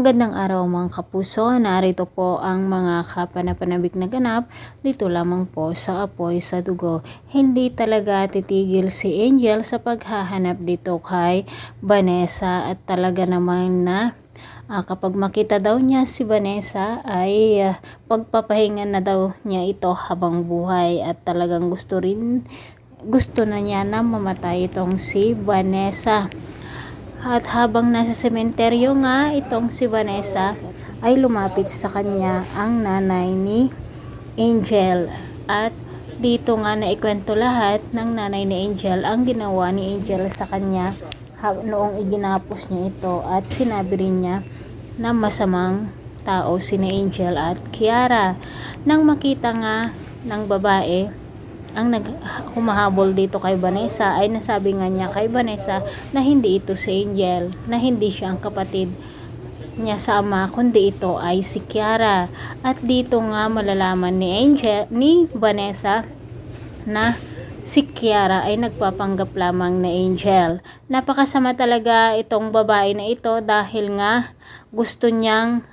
Magandang araw mga kapuso, narito po ang mga kapanapanabik na ganap dito lamang po sa Apoy sa Dugo. Hindi talaga titigil si Angel sa paghahanap dito kay Vanessa at talaga naman na kapag makita daw niya si Vanessa ay pagpapahingan na daw niya ito habang buhay at talagang gusto na niya na mamatay itong si Vanessa. At habang nasa sementeryo nga itong si Vanessa ay lumapit sa kanya ang nanay ni Angel. At dito nga naikwento lahat ng nanay ni Angel ang ginawa ni Angel sa kanya noong iginapos niya ito, at sinabi rin niya na masamang tao sina Angel at Kiara. Nang makita nga ng babae ang humahabol dito kay Vanessa, ay nasabi nga niya kay Vanessa na hindi ito si Angel, na hindi siya ang kapatid niya sa ama, kundi ito ay si Kiara. At dito nga malalaman ni Vanessa na si Kiara ay nagpapanggap lamang na Angel. Napakasama talaga itong babae na ito dahil nga gusto niyang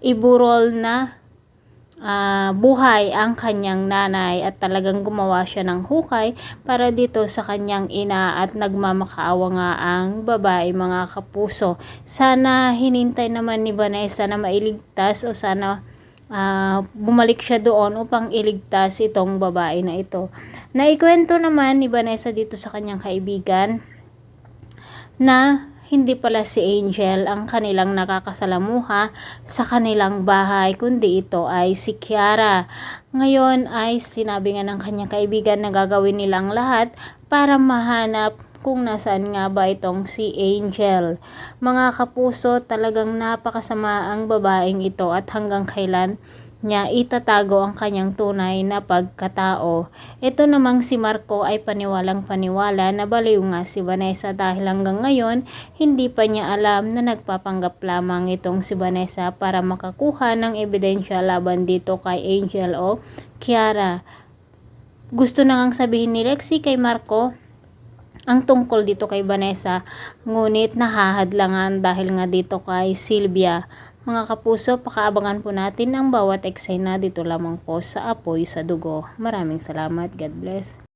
iburol na buhay ang kanyang nanay, at talagang gumawa siya ng hukay para dito sa kanyang ina, at nagmamakaawa nga ang babae mga kapuso. Sana hinintay naman ni Vanessa na mailigtas, o sana bumalik siya doon upang iligtas itong babae na ito. Naikwento naman ni Vanessa dito sa kanyang kaibigan na hindi pala si Angel ang kanilang nakakasalamuha sa kanilang bahay, kundi ito ay si Kiara. Ngayon ay sinabi nga ng kanyang kaibigan na gagawin nilang lahat para mahanap kung nasaan nga ba itong si Angel. Mga kapuso, talagang napakasama ang babaeng ito, at hanggang kailan niya itatago ang kanyang tunay na pagkatao. Ito namang si Marco ay paniwalang paniwala na baliw nga si Vanessa, dahil hanggang ngayon hindi pa niya alam na nagpapanggap lamang itong si Vanessa para makakuha ng ebidensya laban dito kay Angel o Kiara. Gusto na ngang sabihin ni Lexie kay Marco ang tungkol dito kay Vanessa, ngunit nahahadlangan dahil nga dito kay Sylvia. Mga kapuso, pakaabangan po natin ang bawat eksena dito lamang po sa Apoy sa Dugo. Maraming salamat. God bless.